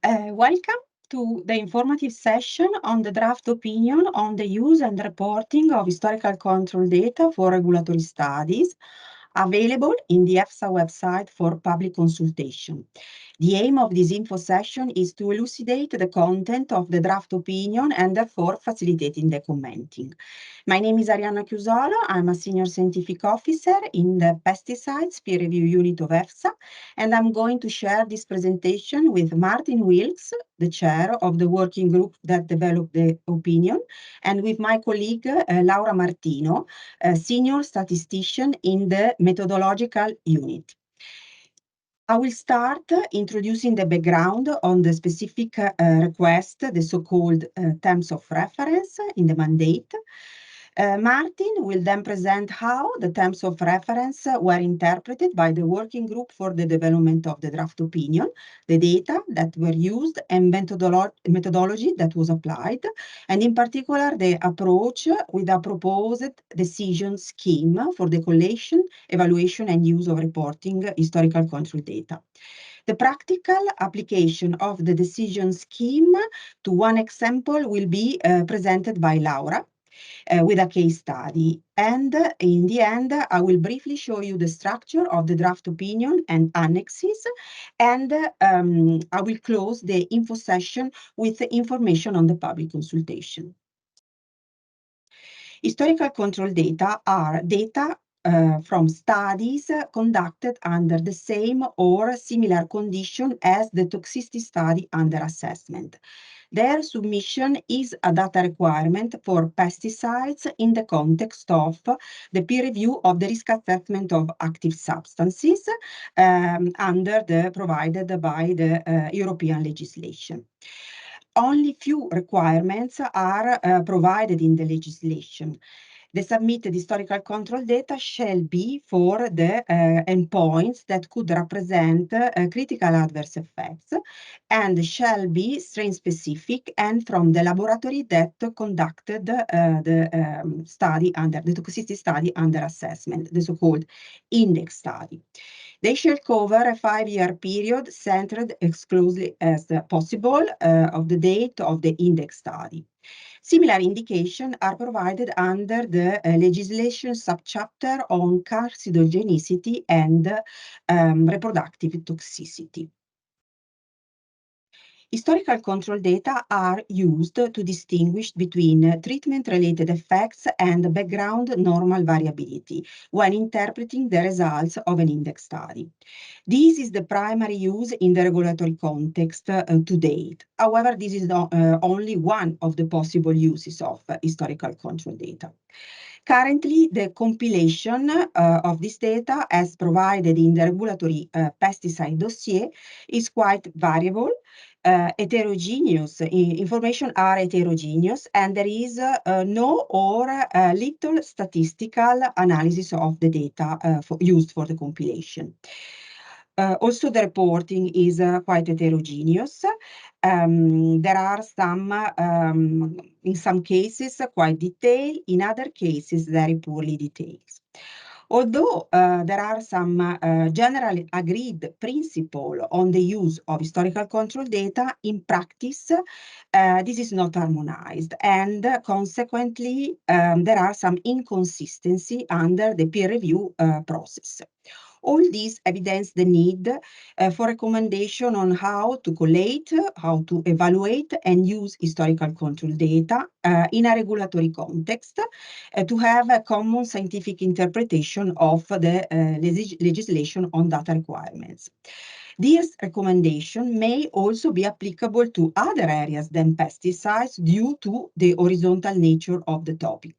Welcome to the informative session on the draft opinion on the use and reporting of historical control data for regulatory studies, available in the EFSA website for public consultation. The aim of this info session is to elucidate the content of the draft opinion and therefore facilitating the commenting. My name is Arianna Chiusolo. I'm a Senior Scientific Officer in the Pesticides Peer Review Unit of EFSA, and I'm going to share this presentation with Martin Wilkes, the chair of the working group that developed the opinion, and with my colleague Laura Martino, a senior statistician in the methodological unit. I will start introducing the background on the specific request, the so-called terms of reference in the mandate. Martin will then present how the terms of reference were interpreted by the working group for the development of the draft opinion, the data that were used, and methodology that was applied, and in particular the approach with a proposed decision scheme for the collation, evaluation, and use of reporting historical control data. The practical application of the decision scheme to one example will be presented by Laura. With a case study. And in the end, I will briefly show you the structure of the draft opinion and annexes, and I will close the info session with information on the public consultation. Historical control data are data from studies conducted under the same or similar condition as the toxicity study under assessment. Their submission is a data requirement for pesticides in the context of the peer review of the risk assessment of active substances under the provided by the European legislation. Only few requirements are provided in the legislation. The submitted historical control data shall be for the endpoints that could represent critical adverse effects and shall be strain specific and from the laboratory that conducted the study under the toxicity study under assessment, the so-called index study. They shall cover a 5-year period centered exclusively as possible of the date of the index study. Similar indications are provided under the legislation subchapter on carcinogenicity and reproductive toxicity. Historical control data are used to distinguish between treatment-related effects and background normal variability when interpreting the results of an index study. This is the primary use in the regulatory context to date. However, this is not, only one of the possible uses of historical control data. Currently, the compilation of this data as provided in the regulatory pesticide dossier is quite variable. Heterogeneous information are heterogeneous, and there is no or little statistical analysis of the data used for the compilation. Also, the reporting is quite heterogeneous. There are some, in some cases, quite detailed, in other cases, very poorly detailed. Although there are some generally agreed principles on the use of historical control data, in practice, this is not harmonized, and consequently, there are some inconsistency under the peer review process. All these evidence the need for recommendation on how to collate, how to evaluate and use historical control data in a regulatory context to have a common scientific interpretation of the legislation on data requirements. This recommendation may also be applicable to other areas than pesticides due to the horizontal nature of the topic.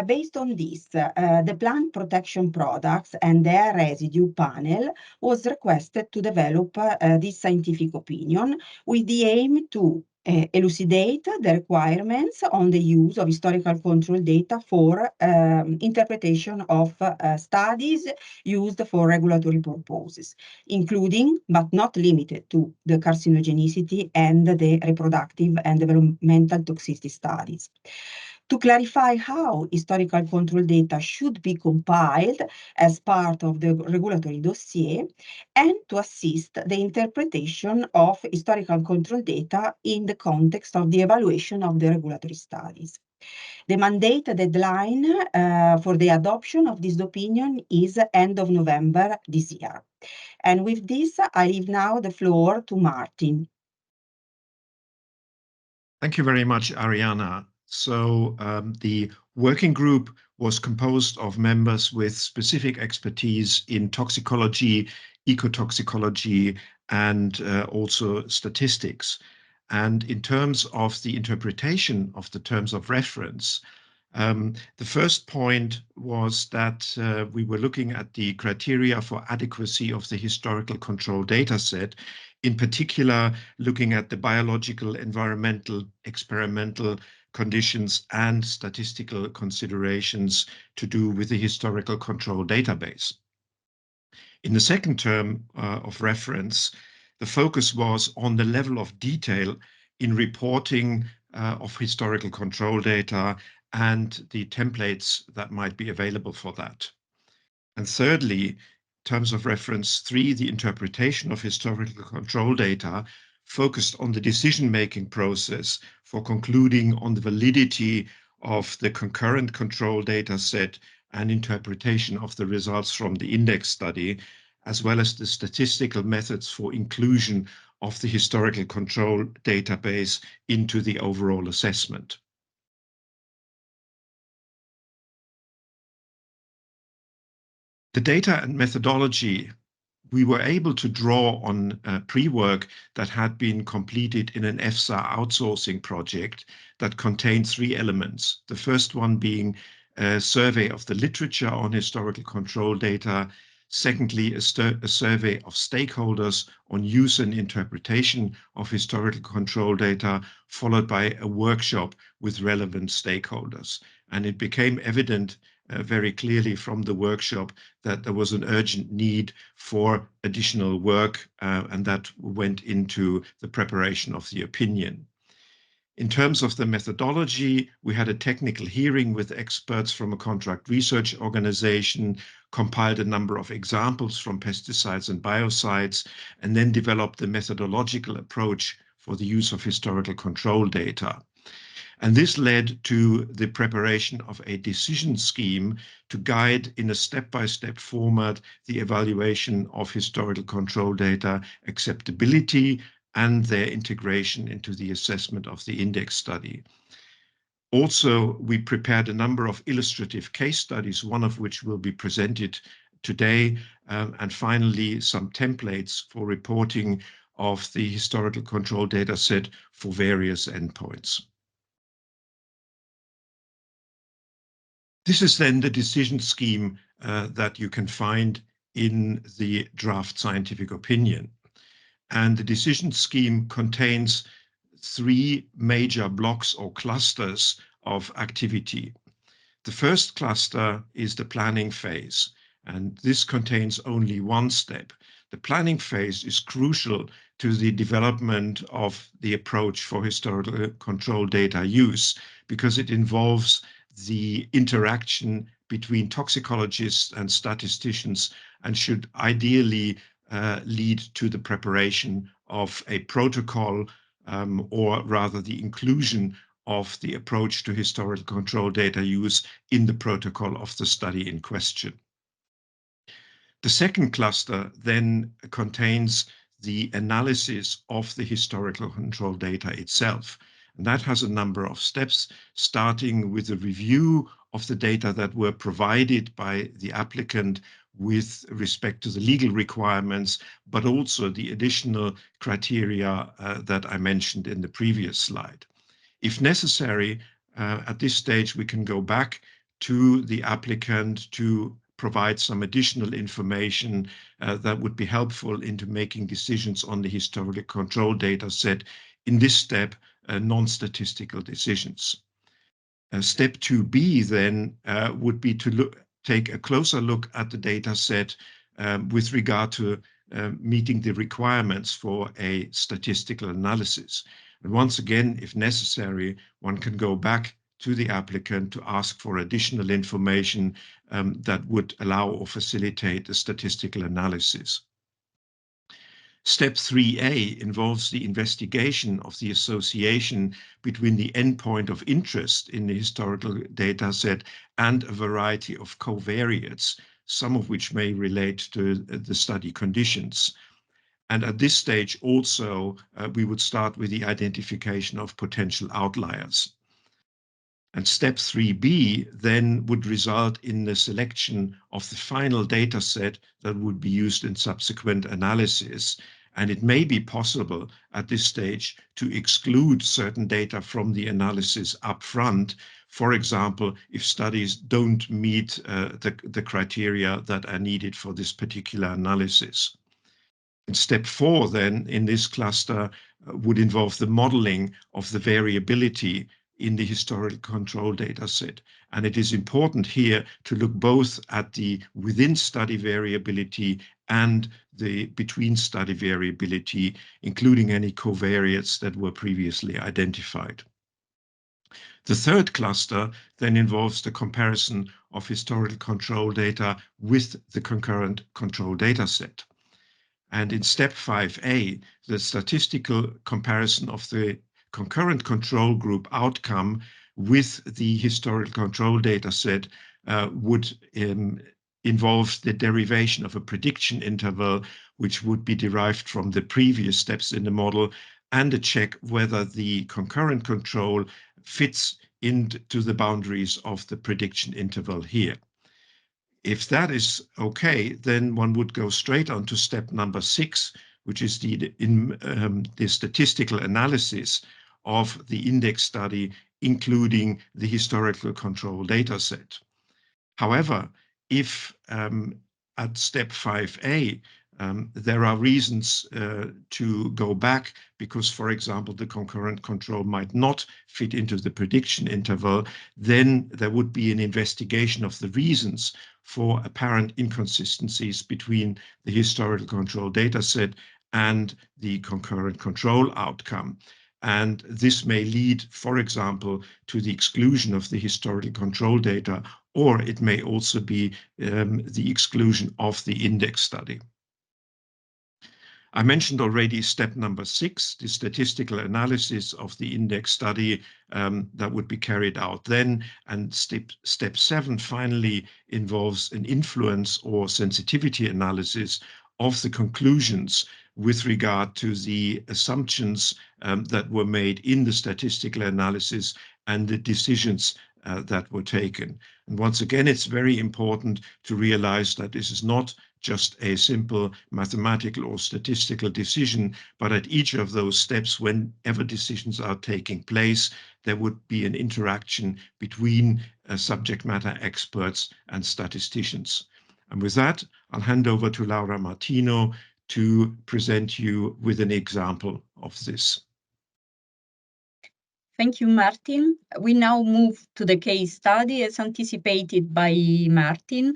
Based on this, the plant protection products and their residue panel was requested to develop this scientific opinion with the aim to elucidate the requirements on the use of historical control data for interpretation of studies used for regulatory purposes, including but not limited to the carcinogenicity and the reproductive and developmental toxicity studies. to clarify how historical control data should be compiled as part of the regulatory dossier, and to assist the interpretation of historical control data in the context of the evaluation of the regulatory studies. The mandate deadline for the adoption of this opinion is end of November this year. And with this, I leave now the floor to Martin. Thank you very much, Ariana. So the working group was composed of members with specific expertise in toxicology, ecotoxicology, and also statistics. And in terms of the interpretation of the terms of reference, the first point was that we were looking at the criteria for adequacy of the historical control data set, in particular looking at the biological, environmental, experimental conditions and statistical considerations to do with the historical control database. In the second term of reference, the focus was on the level of detail in reporting of historical control data and the templates that might be available for that. And thirdly, terms of reference 3, the interpretation of historical control data focused on the decision-making process for concluding on the validity of the concurrent control data set and interpretation of the results from the index study, as well as the statistical methods for inclusion of the historical control database into the overall assessment. The data and methodology, we were able to draw on pre-work that had been completed in an EFSA outsourcing project that contained 3 elements. The first one being a survey of the literature on historical control data. Secondly, a survey of stakeholders on use and interpretation of historical control data, followed by a workshop with relevant stakeholders. And it became evident very clearly from the workshop that there was an urgent need for additional work, and that went into the preparation of the opinion. In terms of the methodology, we had a technical hearing with experts from a contract research organization, compiled a number of examples from pesticides and biocides, and then developed the methodological approach for the use of historical control data. And this led to the preparation of a decision scheme to guide in a step-by-step format the evaluation of historical control data acceptability and their integration into the assessment of the index study. Also, we prepared a number of illustrative case studies, one of which will be presented today, and finally some templates for reporting of the historical control data set for various endpoints. This is then the decision scheme that you can find in the draft scientific opinion. And the decision scheme contains 3 major blocks or clusters of activity. The first cluster is the planning phase, and this contains only 1 step. The planning phase is crucial to the development of the approach for historical control data use because it involves the interaction between toxicologists and statisticians and should ideally lead to the preparation of a protocol, or rather the inclusion of the approach to historical control data use in the protocol of the study in question. The second cluster then contains the analysis of the historical control data itself. And that has a number of steps, starting with a review of the data that were provided by the applicant with respect to the legal requirements, but also the additional criteria that I mentioned in the previous slide. If necessary, at this stage, we can go back to the applicant to provide some additional information that would be helpful into making decisions on the historical control data set. In this step, non-statistical decisions. Step 2B then would be to take a closer look at the data set with regard to meeting the requirements for a statistical analysis. And once again, if necessary, one can go back to the applicant to ask for additional information that would allow or facilitate a statistical analysis. Step 3A involves the investigation of the association between the endpoint of interest in the historical data set and a variety of covariates, some of which may relate to the study conditions. And at this stage also, we would start with the identification of potential outliers. And step 3B then would result in the selection of the final data set that would be used in subsequent analysis. And it may be possible at this stage to exclude certain data from the analysis up front. For example, if studies don't meet the criteria that are needed for this particular analysis. And step 4 then in this cluster would involve the modeling of the variability in the historical control data set. And it is important here to look both at the within study variability and the between study variability, including any covariates that were previously identified. The third cluster then involves the comparison of historical control data with the concurrent control data set. And in step 5A, the statistical comparison of the concurrent control group outcome with the historical control data set would involve the derivation of a prediction interval, which would be derived from the previous steps in the model, and a check whether the concurrent control fits into the boundaries of the prediction interval here. If that is okay, then one would go straight on to step number 6, which is the statistical analysis of the index study, including the historical control data set. However, if at step 5A, there are reasons to go back because, for example, the concurrent control might not fit into the prediction interval, then there would be an investigation of the reasons for apparent inconsistencies between the historical control data set and the concurrent control outcome. And this may lead, for example, to the exclusion of the historical control data, or it may also be the exclusion of the index study. I mentioned already step number 6, the statistical analysis of the index study that would be carried out then. And step 7 finally involves an influence or sensitivity analysis of the conclusions with regard to the assumptions that were made in the statistical analysis and the decisions that were taken. And once again, it's very important to realize that this is not just a simple mathematical or statistical decision, but at each of those steps, whenever decisions are taking place, there would be an interaction between subject matter experts and statisticians. And with that, I'll hand over to Laura Martino to present you with an example of this. Thank you, Martin. We now move to the case study as anticipated by Martin.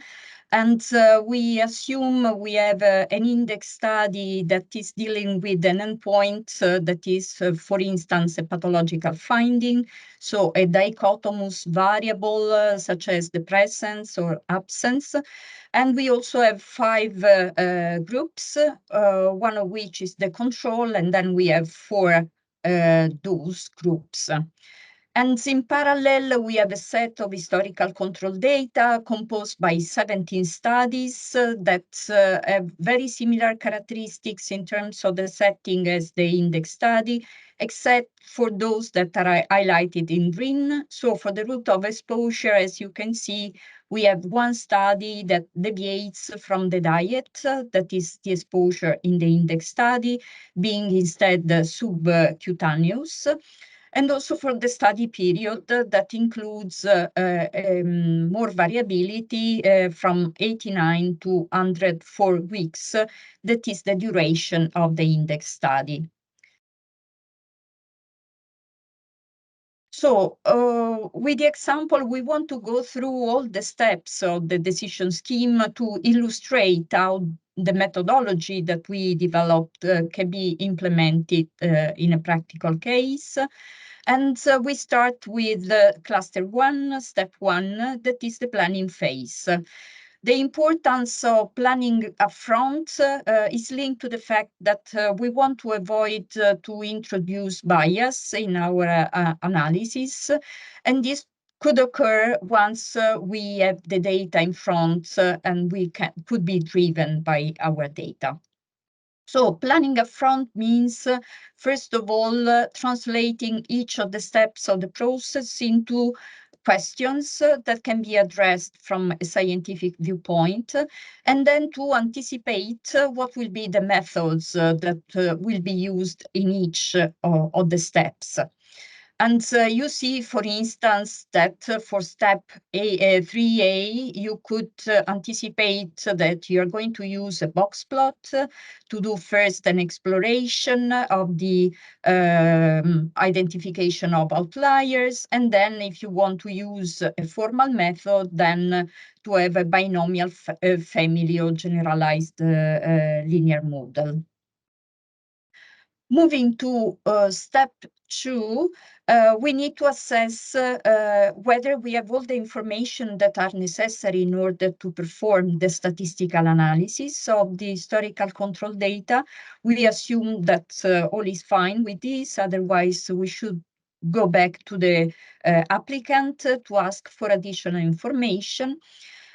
And we assume we have an index study that is dealing with an endpoint that is, for instance, a pathological finding. So a dichotomous variable such as the presence or absence. And we also have 5 groups, one of which is the control, and then we have 4 those groups. And in parallel, we have a set of historical control data composed by 17 studies that have very similar characteristics in terms of the setting as the index study, except for those that are highlighted in green. So for the route of exposure, as you can see, we have one study that deviates from the diet, that is the exposure in the index study, being instead subcutaneous. And also for the study period that includes more variability from 89 to 104 weeks. That is the duration of the index study. So with the example, we want to go through all the steps of the decision scheme to illustrate how the methodology that we developed can be implemented in a practical case. And we start with cluster 1, step 1, that is the planning phase. The importance of planning upfront is linked to the fact that we want to avoid to introduce bias in our analysis, and this could occur once we have the data in front and we could be driven by our data. So planning upfront means, first of all, translating each of the steps of the process into questions that can be addressed from a scientific viewpoint, and then to anticipate what will be the methods that will be used in each of the steps. And you see, for instance, that for step 3A, you could anticipate that you're going to use a box plot to do first an exploration of the identification of outliers. And then if you want to use a formal method, then to have a binomial family or generalized linear model. Moving to step 2, we need to assess whether we have all the information that are necessary in order to perform the statistical analysis of the historical control data. We assume that all is fine with this, otherwise we should go back to the applicant to ask for additional information.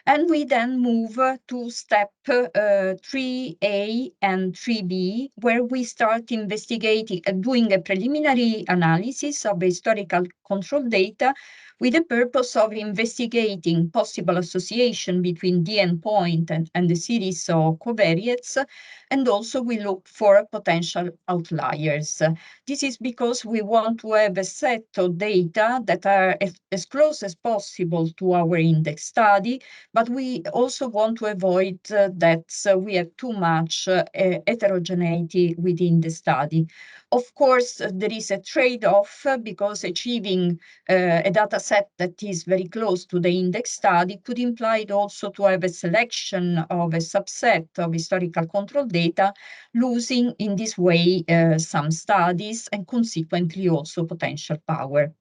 And we then move to step 3A and 3B, where we start investigating, doing a preliminary analysis of historical control data with the purpose of investigating possible association between the endpoint and the series of covariates, and also we look for potential outliers. This is because we want to have a set of data that are as close as possible to our index study, but we also want to avoid that we have too much heterogeneity within the study. Of course, there is a trade-off because achieving a data set that is very close to the index study could imply also to have a selection of a subset of historical control data, losing in this way some studies and consequently also potential power.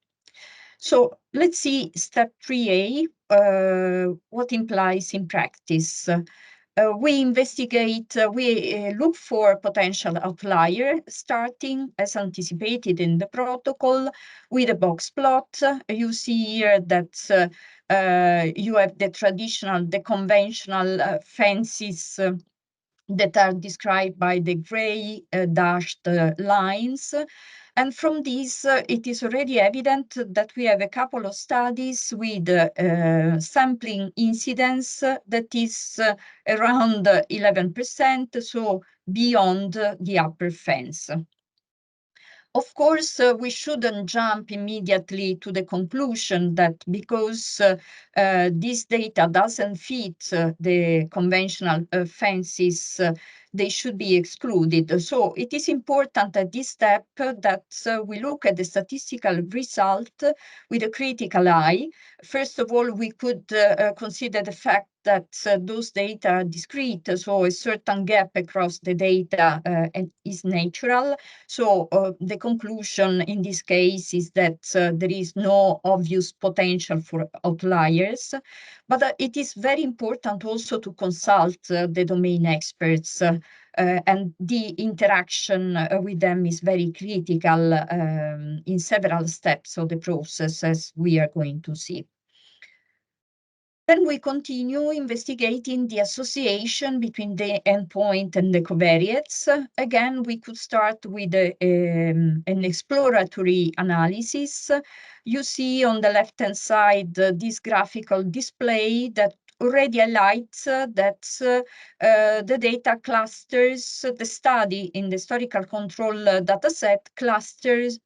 So let's see step 3A, what implies in practice. We investigate, we look for potential outlier, starting as anticipated in the protocol with a box plot. You see here that you have the traditional, the conventional fences that are described by the gray dashed lines. And from this, it is already evident that we have a couple of studies with sampling incidence that is around 11%, so beyond the upper fence. Of course, we shouldn't jump immediately to the conclusion that because this data doesn't fit the conventional fences, they should be excluded. So it is important at this step that we look at the statistical result with a critical eye. First of all, we could consider the fact that those data are discrete, so a certain gap across the data is natural. So the conclusion in this case is that there is no obvious potential for outliers, but it is very important also to consult the domain experts, and the interaction with them is very critical in several steps of the process, as we are going to see. Then we continue investigating the association between the endpoint and the covariates. Again, we could start with an exploratory analysis. You see on the left-hand side this graphical display that already highlights that the data clusters, the study in the historical control dataset clusters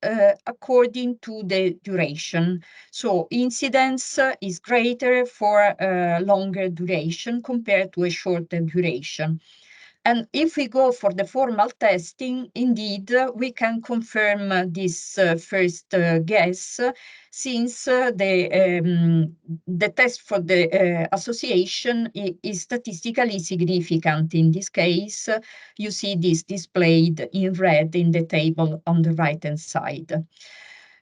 according to the duration. So incidence is greater for longer duration compared to a shorter duration. And if we go for the formal testing, indeed, we can confirm this first guess, since the test for the association is statistically significant. In this case, you see this displayed in red in the table on the right-hand side.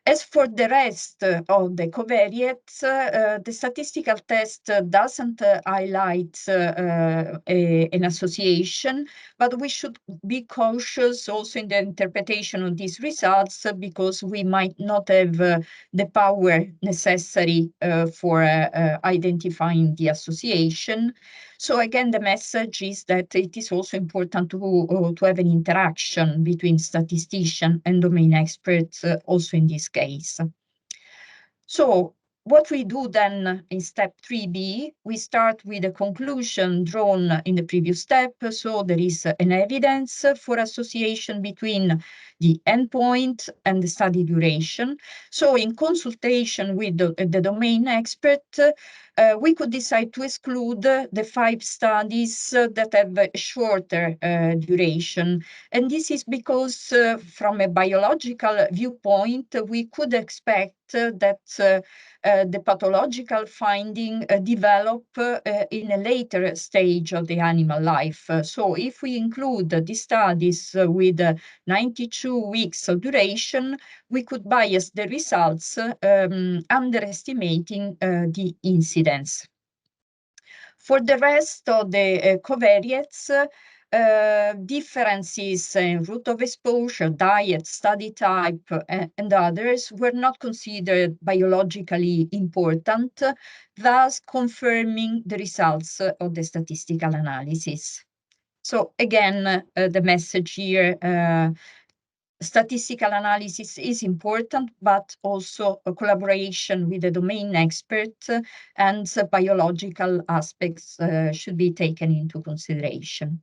As for the rest of the covariates, the statistical test doesn't highlight an association, but we should be cautious also in the interpretation of these results because we might not have the power necessary for identifying the association. So again, the message is that it is also important to have an interaction between statistician and domain experts also in this case. So what we do then in step 3b, we start with a conclusion drawn in the previous step. So there is an evidence for association between the endpoint and the study duration. So in consultation with the domain expert, we could decide to exclude the 5 studies that have a shorter duration. And this is because from a biological viewpoint, we could expect that the pathological finding develop in a later stage of the animal life. So if we include the studies with 92 weeks of duration, we could bias the results, underestimating the incidence. For the rest of the covariates, differences in route of exposure, diet, study type, and others were not considered biologically important, thus confirming the results of the statistical analysis. So again, the message here, statistical analysis is important, but also a collaboration with the domain expert and biological aspects should be taken into consideration.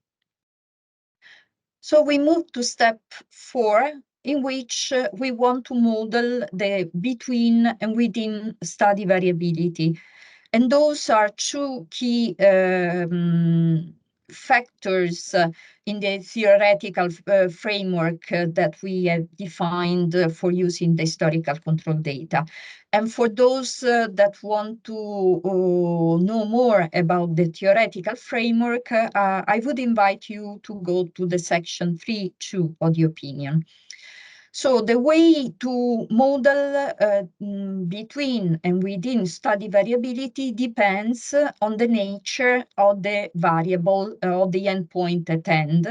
So we move to step 4, in which we want to model the between and within study variability. And those are 2 key factors in the theoretical framework that we have defined for using the historical control data. And for those that want to know more about the theoretical framework, I would invite you to go to the section 3.2 of the opinion. So the way to model between and within study variability depends on the nature of the variable of the endpoint at end.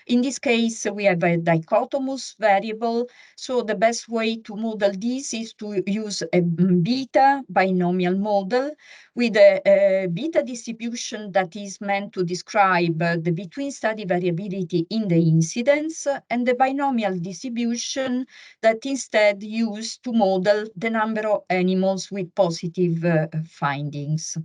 In this case, we have a dichotomous variable. So the best way to model this is to use a beta binomial model with a beta distribution that is meant to describe the between study variability in the incidence, and the binomial distribution that instead used to model the number of animals with positive findings.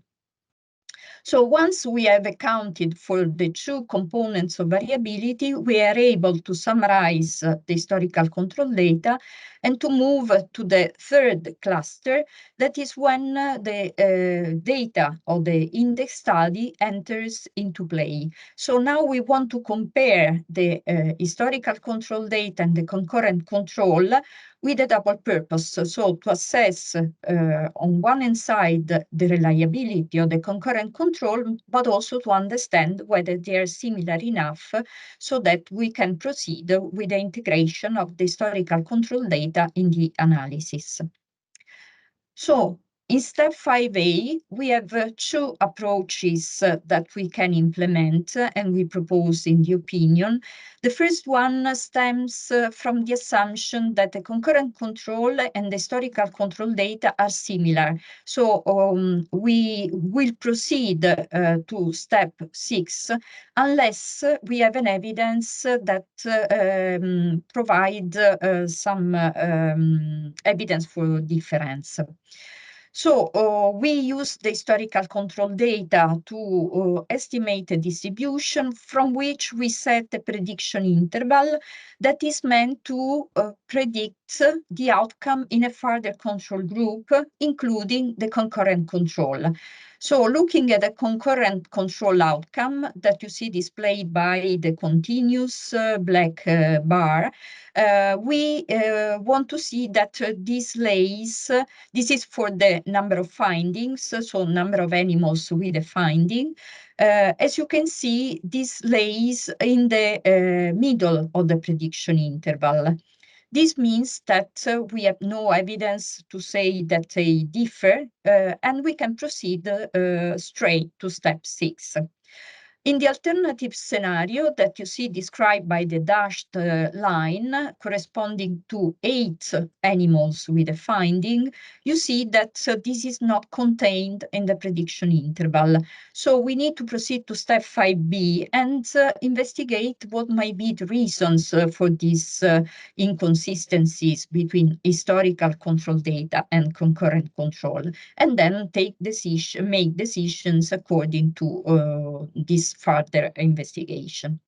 So once we have accounted for the 2 components of variability, we are able to summarize the historical control data and to move to the 3rd cluster, that is when the data of the index study enters into play. So now we want to compare the historical control data and the concurrent control with a double purpose. So to assess on one hand side the reliability of the concurrent control, but also to understand whether they are similar enough so that we can proceed with the integration of the historical control data in the analysis. So in step 5a, we have 2 approaches that we can implement and we propose in the opinion. The first one stems from the assumption that the concurrent control and the historical control data are similar. So we will proceed to step 6 unless we have an evidence that provide some evidence for difference. So we use the historical control data to estimate a distribution from which we set a prediction interval that is meant to predict the outcome in a further control group, including the concurrent control. So looking at the concurrent control outcome that you see displayed by the continuous black bar, we want to see that this is for the number of findings, so number of animals with a finding. As you can see, this lays in the middle of the prediction interval. This means that we have no evidence to say that they differ, and we can proceed straight to step 6. In the alternative scenario that you see described by the dashed line corresponding to 8 animals with a finding, you see that this is not contained in the prediction interval. So we need to proceed to step 5b and investigate what might be the reasons for these inconsistencies between historical control data and concurrent control, and then make decisions according to this further investigation.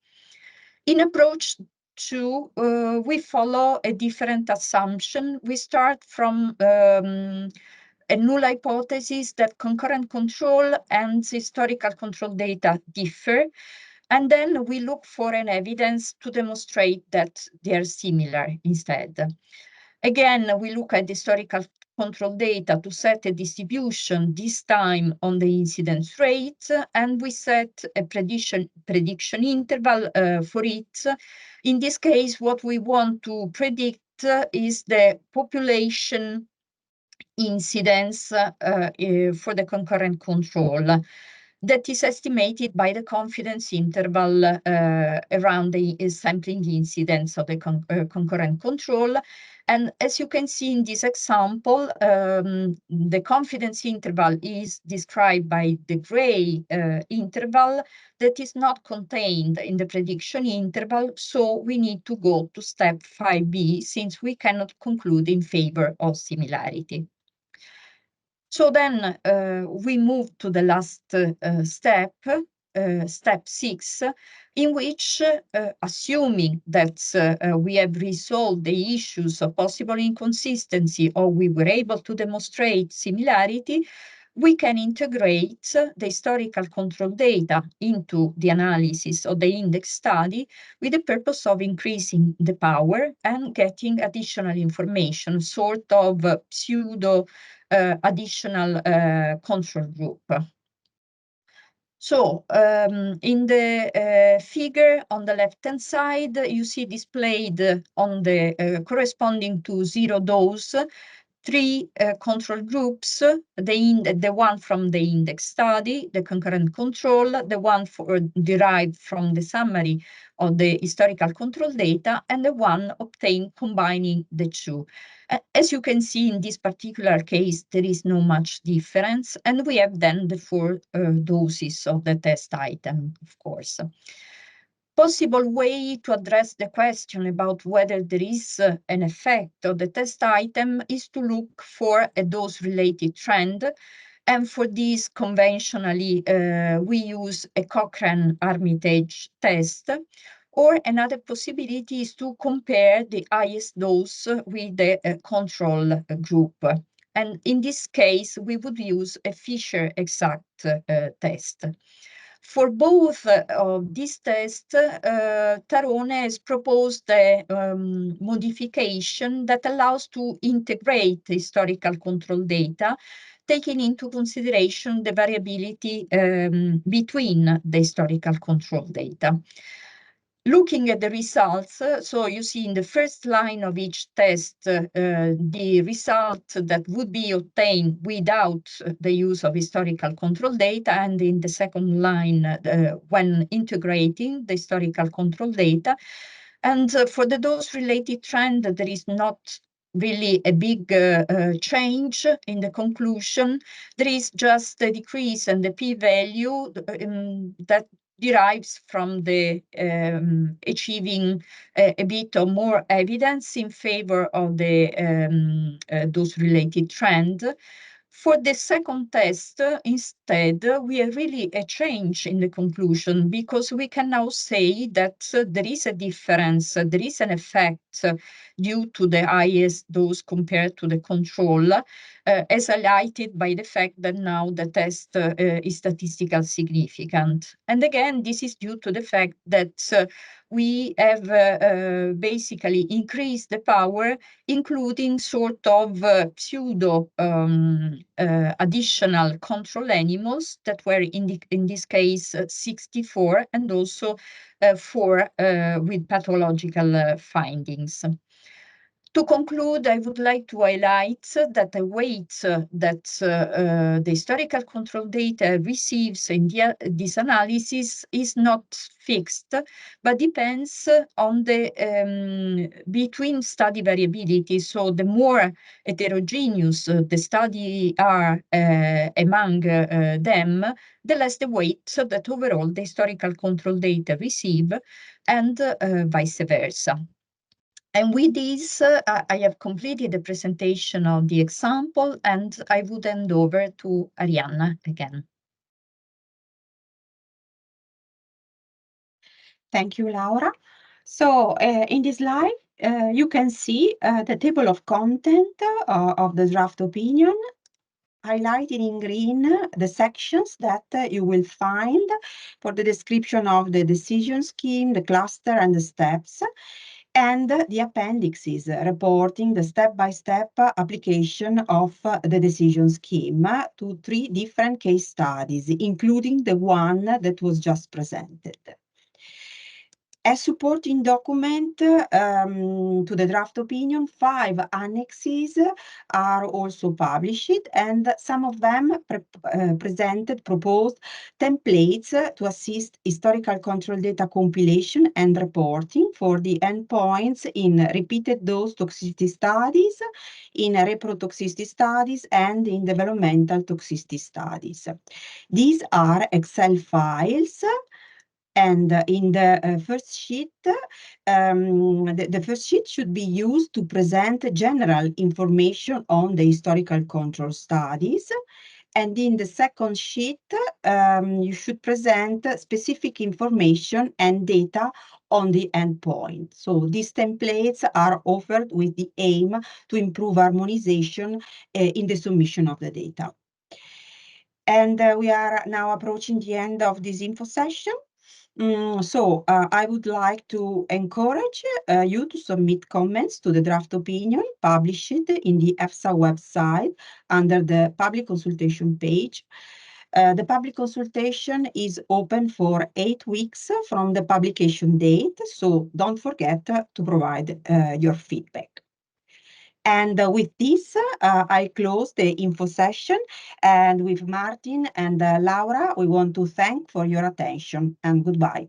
In approach 2, we follow a different assumption. We start from a null hypothesis that concurrent control and historical control data differ, and then we look for an evidence to demonstrate that they are similar instead. Again, we look at historical control data to set a distribution, this time on the incidence rate, and we set a prediction interval for it. In this case, what we want to predict is the population incidence for the concurrent control that is estimated by the confidence interval around the sampling incidence of the concurrent control. And as you can see in this example, the confidence interval is described by the gray interval that is not contained in the prediction interval. So we need to go to step 5b since we cannot conclude in favor of similarity. So then we move to the last step, step 6, in which, assuming that we have resolved the issues of possible inconsistency or we were able to demonstrate similarity, we can integrate the historical control data into the analysis of the index study with the purpose of increasing the power and getting additional information, sort of pseudo additional control group. So in the figure on the left-hand side, you see displayed on the corresponding to 0 dose, 3 control groups, the one from the index study, the concurrent control, the one derived from the summary of the historical control data, and the one obtained combining the 2. As you can see in this particular case, there is no much difference, and we have then the 4 doses of the test item, of course. Possible way to address the question about whether there is an effect of the test item is to look for a dose-related trend. And for this, conventionally, we use a Cochrane-Armitage test. Or another possibility is to compare the highest dose with the control group. And in this case, we would use a Fisher-Exact test. For both of these tests, Tarone has proposed a modification that allows to integrate historical control data, taking into consideration the variability between the historical control data. Looking at the results, so you see in the first line of each test, the result that would be obtained without the use of historical control data, and in the second line, when integrating the historical control data. And for the dose-related trend, there is not really a big change in the conclusion. There is just a decrease in the p-value that derives from the achieving a bit of more evidence in favor of the dose-related trend. For the second test, instead, we have really a change in the conclusion because we can now say that there is a difference, there is an effect due to the highest dose compared to the control, as highlighted by the fact that now the test is statistically significant. And again, this is due to the fact that we have basically increased the power, including sort of pseudo additional control animals that were in this case 64, and also 4 with pathological findings. To conclude, I would like to highlight that the weight that the historical control data receives in this analysis is not fixed, but depends on the between study variability. So the more heterogeneous the study are among them, the less the weight that overall the historical control data receive, and vice versa. And with this, I have completed the presentation of the example, and I would hand over to Arianna again. Thank you, Laura. So in this slide, you can see the table of content of the draft opinion, highlighted in green the sections that you will find for the description of the decision scheme, the cluster, and the steps, and the appendixes reporting the step-by-step application of the decision scheme to 3 different case studies, including the one that was just presented. As supporting document to the draft opinion, 5 annexes are also published, and some of them presented proposed templates to assist historical control data compilation and reporting for the endpoints in repeated dose toxicity studies, in reprotoxicity studies, and in developmental toxicity studies. These are Excel files. And in the first sheet, the first sheet should be used to present general information on the historical control studies. And in the second sheet, you should present specific information and data on the endpoint. So these templates are offered with the aim to improve harmonization in the submission of the data. And we are now approaching the end of this info session. So I would like to encourage you to submit comments to the draft opinion published in the EFSA website under the public consultation page. The public consultation is open for 8 weeks from the publication date, so don't forget to provide your feedback. And with this, I close the info session. And with Martin and Laura, we want to thank for your attention, and goodbye.